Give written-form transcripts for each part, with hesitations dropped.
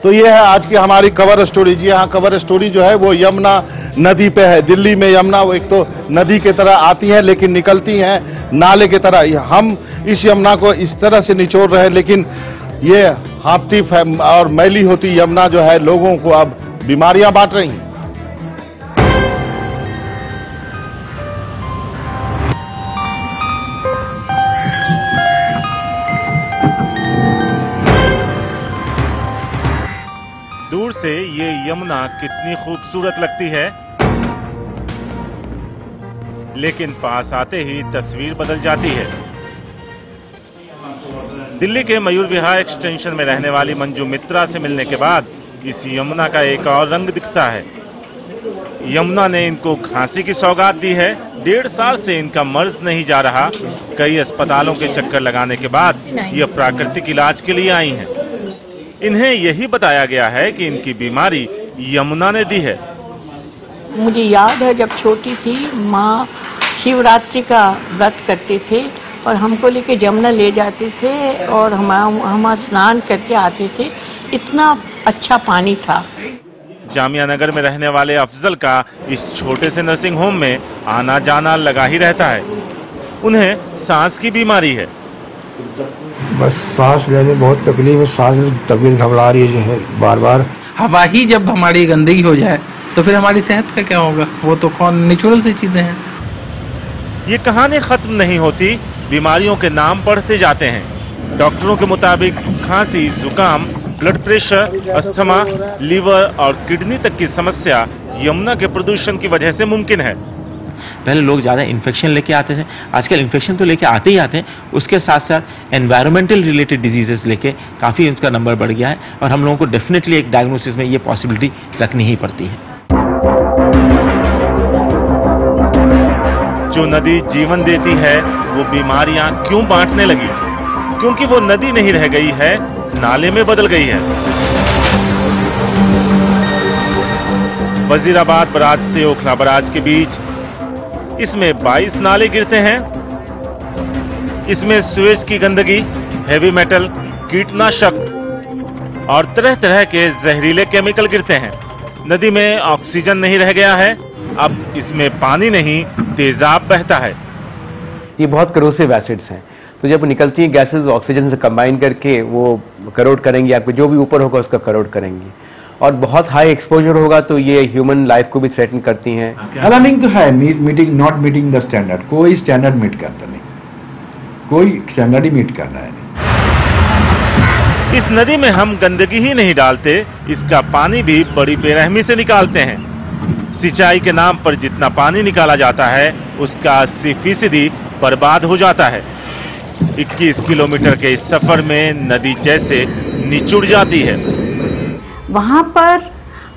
तो ये है आज की हमारी कवर स्टोरी। जी हाँ, कवर स्टोरी जो है वो यमुना नदी पे है। दिल्ली में यमुना एक तो नदी की तरह आती है लेकिन निकलती हैं नाले की तरह। हम इस यमुना को इस तरह से निचोड़ रहे हैं, लेकिन ये हाफती और मैली होती यमुना जो है लोगों को अब बीमारियां बांट रही हैं। दूर से ये यमुना कितनी खूबसूरत लगती है, लेकिन पास आते ही तस्वीर बदल जाती है। दिल्ली के मयूर विहार एक्सटेंशन में रहने वाली मंजू मित्रा से मिलने के बाद इस यमुना का एक और रंग दिखता है। यमुना ने इनको खांसी की सौगात दी है। 1.5 साल से इनका मर्ज नहीं जा रहा। कई अस्पतालों के चक्कर लगाने के बाद ये प्राकृतिक इलाज के लिए आई हैं। इन्हें यही बताया गया है कि इनकी बीमारी यमुना ने दी है। मुझे याद है जब छोटी थी, माँ शिवरात्रि का व्रत करते थे और हमको लेके यमुना ले जाते थे और हम स्नान करके आते थे। इतना अच्छा पानी था। जामिया नगर में रहने वाले अफजल का इस छोटे से नर्सिंग होम में आना जाना लगा ही रहता है। उन्हें सांस की बीमारी है। बस सांस लेने बहुत तकलीफ है, सांस में तबीयत घबरा रही है जो है बार बार। हवा ही जब हमारी गंदगी हो जाए तो फिर हमारी सेहत का क्या होगा? वो तो कौन नेचुरल सी चीजें हैं। ये कहानी खत्म नहीं होती, बीमारियों के नाम बढ़ते जाते हैं। डॉक्टरों के मुताबिक खांसी, जुकाम, ब्लड प्रेशर, अस्थमा, लीवर और किडनी तक की समस्या यमुना के प्रदूषण की वजह से मुमकिन है। पहले लोग ज़्यादा इन्फेक्शन लेके आते थे, आजकल इन्फेक्शन तो लेके आते ही आते हैं, उसके साथ साथ एनवायरमेंटल रिलेटेड डिजीजेस लेके काफ़ी उसका नंबर बढ़ गया है और हम लोगों को डेफिनेटली एक डायग्नोसिस में ये पॉसिबिलिटी रखनी ही पड़ती है। जो नदी जीवन देती है वो बीमारियां क्यों बांटने लगी? क्योंकि वो नदी नहीं रह गई है, नाले में बदल गई है। वजीराबाद बराज से ओखला बराज के बीच इसमें 22 नाले गिरते हैं। इसमें सुएज की गंदगी, हेवी मेटल, कीटनाशक और तरह तरह के जहरीले केमिकल गिरते हैं। नदी में ऑक्सीजन नहीं रह गया है, अब इसमें पानी नहीं तेजाब बहता है। ये बहुत करोसिव एसिड्स हैं, तो जब निकलती हैं गैसेस ऑक्सीजन से कंबाइन करके वो करोड करेंगे, आपको जो भी ऊपर होगा उसका करोड करेंगे और बहुत हाई एक्सपोजर होगा तो ये ह्यूमन लाइफ को भी थ्रेटन करती हैं। अलार्मिंग तो है, नॉट मीटिंग द स्टैंडर्ड। कोई स्टैंडर्ड मीट करता नहीं, कोई स्टैंडर्ड ही मीट करना है। इस नदी में हम गंदगी ही नहीं डालते, इसका पानी भी बड़ी बेरहमी से निकालते हैं। सिंचाई के नाम पर जितना पानी निकाला जाता है उसका 80% बर्बाद हो जाता है। 21 किलोमीटर के इस सफर में नदी जैसे निचुड़ जाती है। वहाँ पर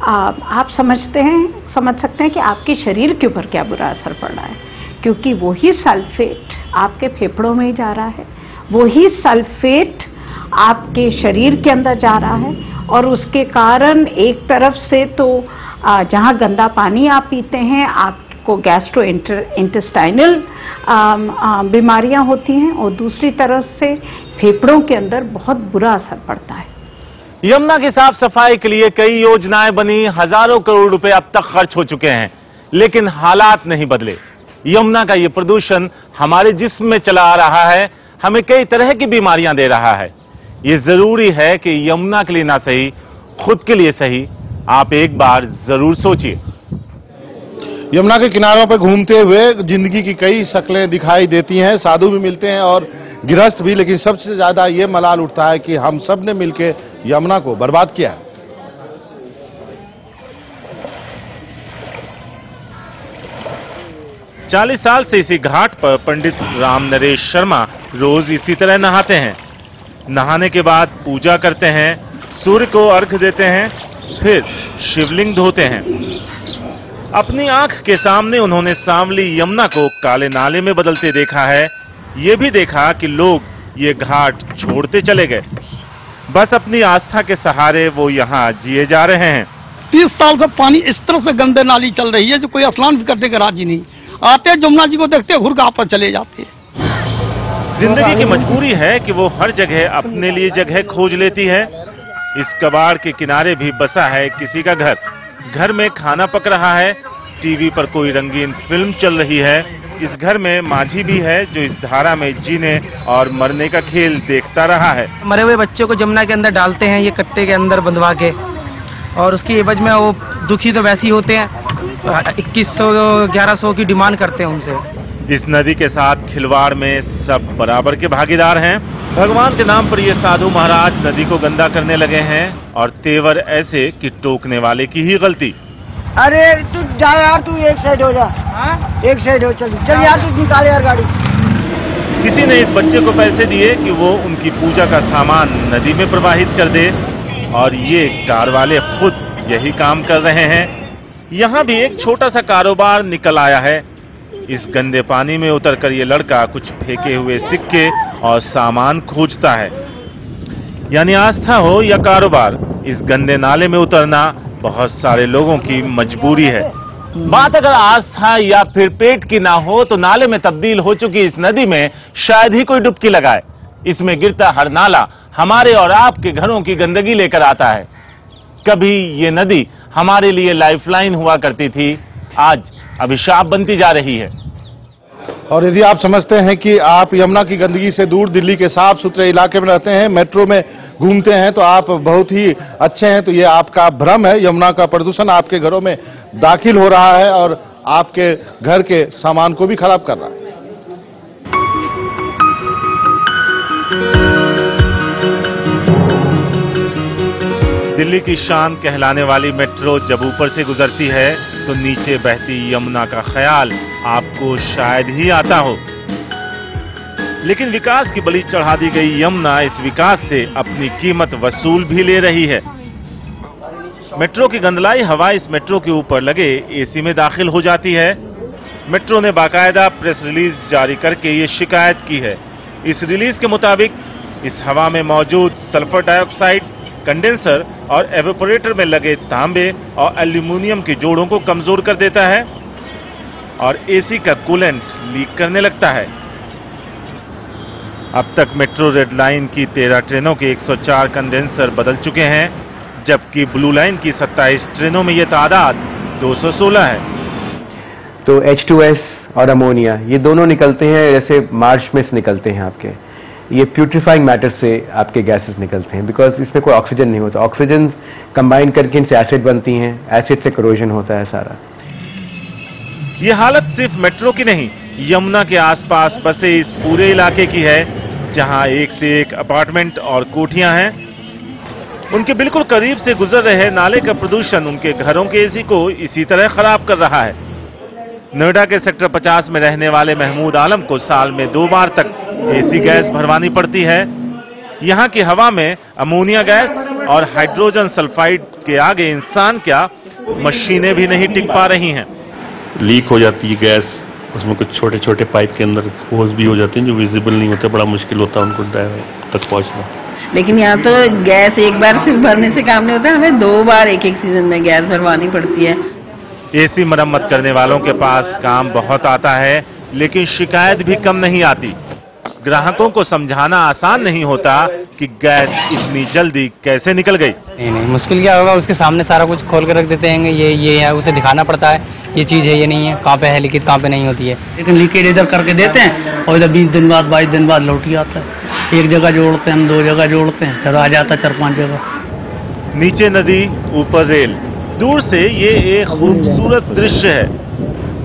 आप समझ सकते हैं कि आपके शरीर के ऊपर क्या बुरा असर पड़ रहा है, क्योंकि वही सल्फेट आपके फेफड़ों में ही जा रहा है, वही सल्फेट आपके शरीर के अंदर जा रहा है और उसके कारण एक तरफ से तो जहाँ गंदा पानी आप पीते हैं आपको गैस्ट्रो इंटेस्टाइनल बीमारियां होती हैं और दूसरी तरफ से फेफड़ों के अंदर बहुत बुरा असर पड़ता है। यमुना की साफ सफाई के लिए कई योजनाएं बनी, हजारों करोड़ रुपए अब तक खर्च हो चुके हैं, लेकिन हालात नहीं बदले। यमुना का ये प्रदूषण हमारे जिस्म में चला आ रहा है, हमें कई तरह की बीमारियां दे रहा है। ये जरूरी है कि यमुना के लिए ना सही, खुद के लिए सही, आप एक बार जरूर सोचिए। यमुना के किनारों पर घूमते हुए जिंदगी की कई शक्लें दिखाई देती हैं, साधु भी मिलते हैं और गृहस्थ भी, लेकिन सबसे ज्यादा ये मलाल उठता है कि हम सब ने मिलकर यमुना को बर्बाद किया है। चालीस साल से इसी घाट पर पंडित राम नरेश शर्मा रोज इसी तरह नहाते हैं। नहाने के बाद पूजा करते हैं, सूर्य को अर्घ्य देते हैं, फिर शिवलिंग धोते हैं। अपनी आंख के सामने उन्होंने सांवली यमुना को काले नाले में बदलते देखा है। ये भी देखा कि लोग ये घाट छोड़ते चले गए। बस अपनी आस्था के सहारे वो यहाँ जिए जा रहे हैं। 30 साल से पानी इस तरह से गंदे नाली चल रही है जो कोई स्नान भी करने का राजी नहीं। आते जमुना जी को देखते घुर गांव पर चले जाते। जिंदगी की मजबूरी है कि वो हर जगह अपने लिए जगह खोज लेती है। इस कबाड़ के किनारे भी बसा है किसी का घर। घर में खाना पक रहा है, टीवी पर कोई रंगीन फिल्म चल रही है। इस घर में माझी भी है जो इस धारा में जीने और मरने का खेल देखता रहा है। मरे हुए बच्चों को जमुना के अंदर डालते हैं ये कट्टे के अंदर बंधवा के, और उसकी एवज में वो दुखी तो वैसे ही होते हैं, 2100-1100 की डिमांड करते हैं उनसे। इस नदी के साथ खिलवाड़ में सब बराबर के भागीदार हैं। भगवान के नाम पर ये साधु महाराज नदी को गंदा करने लगे हैं और तेवर ऐसे कि टोकने वाले की ही गलती। अरे तू जा यार, तू एक साइड हो जा। एक साइड हो, चल चल यार, तू निकाल यार गाड़ी। किसी ने इस बच्चे को पैसे दिए कि वो उनकी पूजा का सामान नदी में प्रवाहित कर दे, और ये कार वाले खुद यही काम कर रहे हैं। यहाँ भी एक छोटा सा कारोबार निकल आया है। इस गंदे पानी में उतरकर ये लड़का कुछ फेंके हुए सिक्के और सामान खोजता है। यानी आस्था हो या कारोबार, इस गंदे नाले में उतरना बहुत सारे लोगों की मजबूरी है। बात अगर आस्था या फिर पेट की ना हो तो नाले में तब्दील हो चुकी इस नदी में शायद ही कोई डुबकी लगाए। इसमें गिरता हर नाला हमारे और आपके घरों की गंदगी लेकर आता है। कभी ये नदी हमारे लिए लाइफलाइन हुआ करती थी, आज अभिशाप बनती जा रही है। और यदि आप समझते हैं कि आप यमुना की गंदगी से दूर दिल्ली के साफ सुथरे इलाके में रहते हैं, मेट्रो में घूमते हैं, तो आप बहुत ही अच्छे हैं, तो ये आपका भ्रम है। यमुना का प्रदूषण आपके घरों में दाखिल हो रहा है और आपके घर के सामान को भी खराब कर रहा है। दिल्ली की शान कहलाने वाली मेट्रो जब ऊपर से गुजरती है तो नीचे बहती यमुना का ख्याल आपको शायद ही आता हो। लेकिन विकास की बलि चढ़ा दी गई यमुना इस विकास से अपनी कीमत वसूल भी ले रही है। मेट्रो की गंदलाई हवा इस मेट्रो के ऊपर लगे एसी में दाखिल हो जाती है। मेट्रो ने बाकायदा प्रेस रिलीज जारी करके ये शिकायत की है। इस रिलीज के मुताबिक इस हवा में मौजूद सल्फर डाइऑक्साइड कंडेंसर और एवेपोरेटर में लगे तांबे और एल्यूमिनियम के जोड़ों को कमजोर कर देता है और एसी का कूलेंट लीक करने लगता है। अब तक मेट्रो रेड लाइन की 13 ट्रेनों के 104 कंडेंसर बदल चुके हैं, जबकि ब्लू लाइन की 27 ट्रेनों में यह तादाद 216 है। तो H2S और अमोनिया ये दोनों निकलते हैं, जैसे मार्च में से निकलते हैं आपके, ये प्यूट्रीफाइंग मैटर से आपके गैसेस निकलते हैं, बिकॉज इसमें कोई ऑक्सीजन नहीं होता। ऑक्सीजन कंबाइन करके इनसे एसिड बनती हैं, एसिड से करोजन होता है सारा। ये हालत सिर्फ मेट्रो की नहीं, यमुना के आसपास बसे इस पूरे इलाके की है, जहां एक से एक अपार्टमेंट और कोठियां हैं। उनके बिल्कुल करीब से गुजर रहे नाले का प्रदूषण उनके घरों के एसी को इसी तरह खराब कर रहा है। नोएडा के सेक्टर 50 में रहने वाले महमूद आलम को साल में 2 बार तक एसी गैस भरवानी पड़ती है। यहाँ की हवा में अमोनिया गैस और हाइड्रोजन सल्फाइड के आगे इंसान क्या, मशीनें भी नहीं टिक पा रही हैं। लीक हो जाती है गैस, उसमें कुछ छोटे छोटे पाइप के अंदर होल्स भी हो जाते हैं जो विजिबल नहीं होते, बड़ा मुश्किल होता है उनको ड्राइवर तक पहुंचना। लेकिन यहाँ तो गैस एक बार सिर्फ भरने से काम नहीं होता, हमें 2 बार एक सीजन में गैस भरवानी पड़ती है। एसी मरम्मत करने वालों के पास काम बहुत आता है, लेकिन शिकायत भी कम नहीं आती। ग्राहकों को समझाना आसान नहीं होता कि गैस इतनी जल्दी कैसे निकल गई। नहीं, मुश्किल क्या होगा, उसके सामने सारा कुछ खोल कर रख देते हैं, ये है, उसे दिखाना पड़ता है, ये चीज है, ये नहीं है, कहाँ पे है लीकेज, कहाँ पे नहीं होती है। लेकिन लीकेज इधर करके देते हैं और इधर 20 दिन बाद 22 दिन बाद लौट ही आता है। एक जगह जोड़ते हैं, हम 2 जगह जोड़ते हैं, फिर आ जाता है 4-5 जगह। नीचे नदी, ऊपर रेल, दूर से ये एक खूबसूरत दृश्य है,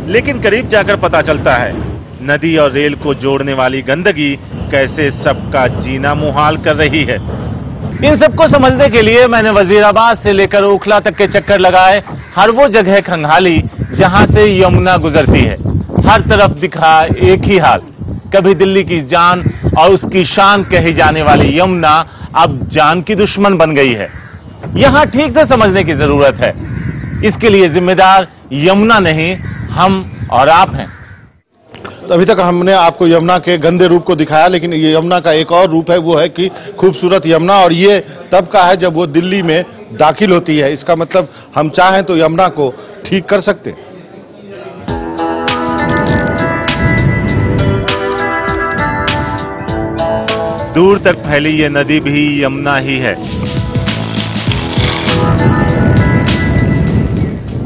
लेकिन करीब जाकर पता चलता है नदी और रेल को जोड़ने वाली गंदगी कैसे सबका जीना मुहाल कर रही है। इन सबको समझने के लिए मैंने वजीराबाद से लेकर ओखला तक के चक्कर लगाए, हर वो जगह खंगाली जहां से यमुना गुजरती है। हर तरफ दिखा एक ही हाल, कभी दिल्ली की जान और उसकी शान कही जाने वाली यमुना अब जान की दुश्मन बन गई है। यहां ठीक से समझने की जरूरत है। इसके लिए जिम्मेदार यमुना नहीं, हम और आप हैं। तो अभी तक हमने आपको यमुना के गंदे रूप को दिखाया, लेकिन ये यमुना का एक और रूप है, वो है कि खूबसूरत यमुना, और ये तब का है जब वो दिल्ली में दाखिल होती है। इसका मतलब हम चाहें तो यमुना को ठीक कर सकते हैं। दूर तक फैली ये नदी भी यमुना ही है।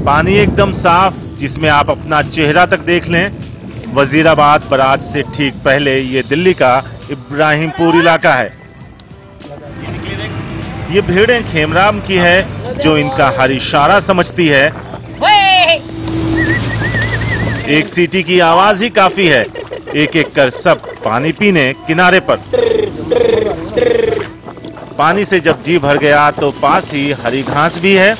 पानी एकदम साफ, जिसमें आप अपना चेहरा तक देख लें। वजीराबाद बराज से ठीक पहले ये दिल्ली का इब्राहिमपुर इलाका है। ये भीड़ें खेमराम की है, जो इनका हर इशारा समझती है। एक सीटी की आवाज ही काफी है, एक एक कर सब पानी पीने किनारे पर। पानी से जब जी भर गया तो पास ही हरी घास भी है।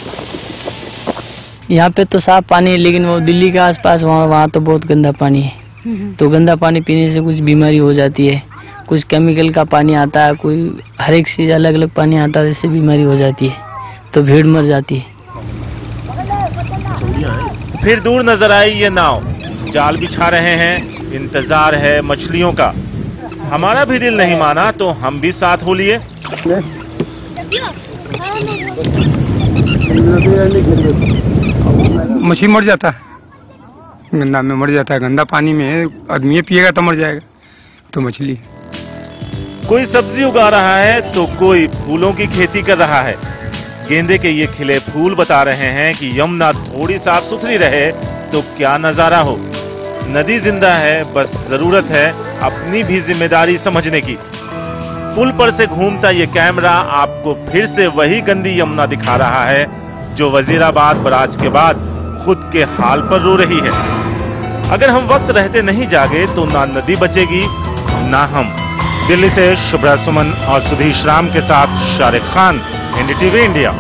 यहाँ पे तो साफ पानी है, लेकिन वो दिल्ली के आसपास वहाँ तो बहुत गंदा पानी है। तो गंदा पानी पीने से कुछ बीमारी हो जाती है, कुछ केमिकल का पानी आता है, कोई हर एक चीज अलग अलग पानी आता है, जिससे बीमारी हो जाती है, तो भीड़ मर जाती है। फिर दूर नजर आई ये नाव, जाल बिछा रहे हैं, इंतजार है मछलियों का। हमारा भी दिल नहीं माना तो हम भी साथ हो लिए। मछली मर जाता है, गंदा में मर जाता है, गंदा पानी में आदमी पिएगा तो मर जाएगा, तो मछली। कोई सब्जी उगा रहा है तो कोई फूलों की खेती कर रहा है। गेंदे के ये खिले फूल बता रहे हैं कि यमुना थोड़ी साफ सुथरी रहे तो क्या नजारा हो। नदी जिंदा है, बस जरूरत है अपनी भी जिम्मेदारी समझने की। पुल पर से घूमता ये कैमरा आपको फिर से वही गंदी यमुना दिखा रहा है, जो वजीराबाद बराज के बाद खुद के हाल पर रो रही है। अगर हम वक्त रहते नहीं जागे तो ना नदी बचेगी ना हम। दिल्ली से शुभ्रा सुमन और सुधीश राम के साथ शारिक खान, एनडीटीवी इंडिया।